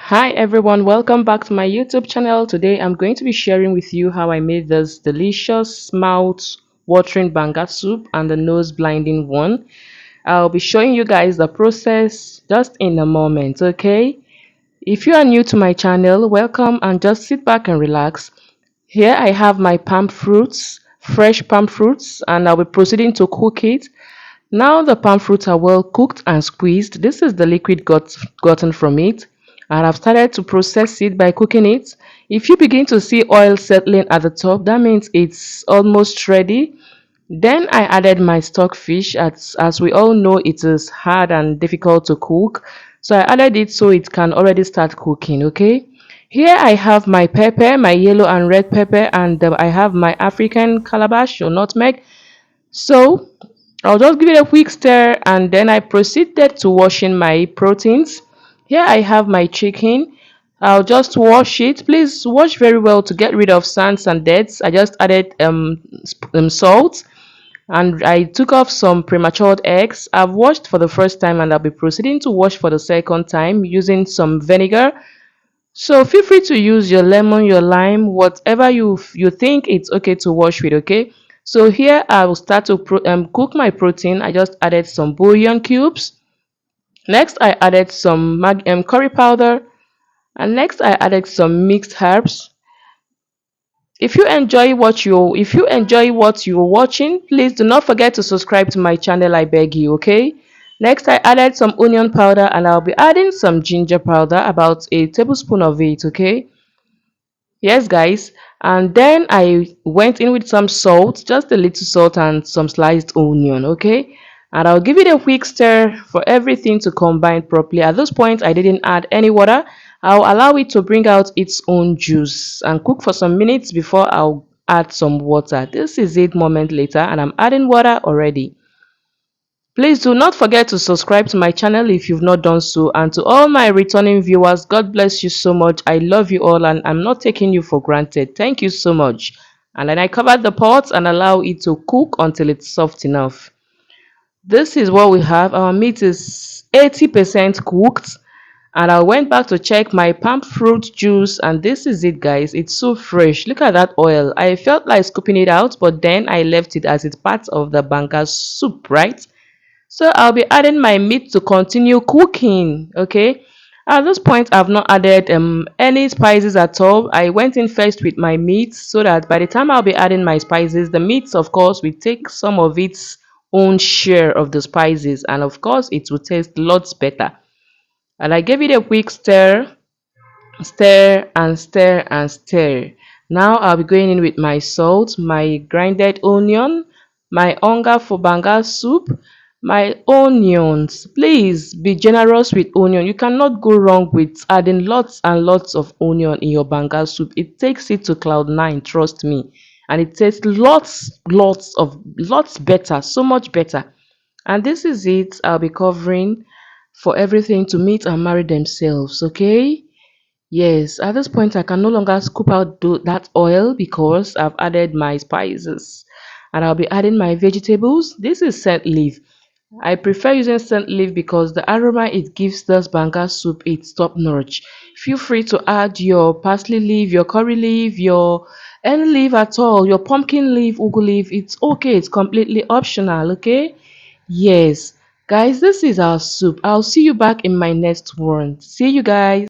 Hi everyone, welcome back to my YouTube channel. Today I'm going to be sharing with you how I made this delicious mouth-watering banga soup and the nose-blinding one. I'll be showing you guys the process just in a moment, okay? If you are new to my channel, welcome and just sit back and relax. Here I have my palm fruits, fresh palm fruits, and I'll be proceeding to cook it. Now the palm fruits are well cooked and squeezed. This is the liquid gotten from it. And I've started to process it by cooking it. If you begin to see oil settling at the top, that means it's almost ready. Then I added my stockfish. As we all know, it is hard and difficult to cook. So I added it so it can already start cooking, okay? Here I have my pepper, my yellow and red pepper, and I have my African calabash or nutmeg. So I'll just give it a quick stir and then I proceeded to washing my proteins. Here I have my chicken. I'll just wash it. Please wash very well to get rid of sands and dirt. I just added salt and I took off some premature eggs. I've washed for the first time and I'll be proceeding to wash for the second time using some vinegar. So feel free to use your lemon, your lime, whatever you think it's okay to wash with, okay? So here I will start to cook my protein. I just added some bouillon cubes. Next I added some curry powder. And next I added some mixed herbs. If you enjoy what you're watching, please do not forget to subscribe to my channel, I beg you, okay? Next I added some onion powder and I'll be adding some ginger powder, about a tablespoon of it, okay? Yes, guys. And then I went in with some salt, just a little salt and some sliced onion, okay? And I'll give it a quick stir for everything to combine properly. At this point, I didn't add any water. I'll allow it to bring out its own juice and cook for some minutes before I'll add some water. This is it moment later and I'm adding water already. Please do not forget to subscribe to my channel if you've not done so, and to all my returning viewers, God bless you so much. I love you all and I'm not taking you for granted. Thank you so much. And then I covered the pot and allow it to cook until it's soft enough. This is what we have. Our meat is 80% cooked and I went back to check my palm fruit juice and this is it, guys. It's so fresh. Look at that oil. I felt like scooping it out, but then I left it as it's part of the banga soup, right? So I'll be adding my meat to continue cooking, okay? At this point, I've not added any spices at all. I went in first with my meat so that by the time I'll be adding my spices, the meat, of course, will take some of its own share of the spices, and of course, it will taste lots better. And I gave it a quick stir, stir and stir and stir. Now I'll be going in with my salt, my grinded onion, my onga for banga soup, my onions. Please be generous with onion. You cannot go wrong with adding lots and lots of onion in your banga soup. It takes it to cloud nine, trust me. And it tastes lots better, so much better. And this is it. I'll be covering for everything to meet and marry themselves, okay? Yes, at this point I can no longer scoop out that oil because I've added my spices and I'll be adding my vegetables. This is scent leaf. I prefer using scent leaf because the aroma it gives this banga soup it's top notch. Feel free to add your parsley leaf, your curry leaf, your any leaf at all, your pumpkin leaf, ugu leaf. It's okay, it's completely optional, okay? Yes, guys, this is our soup. I'll see you back in my next one. See you guys.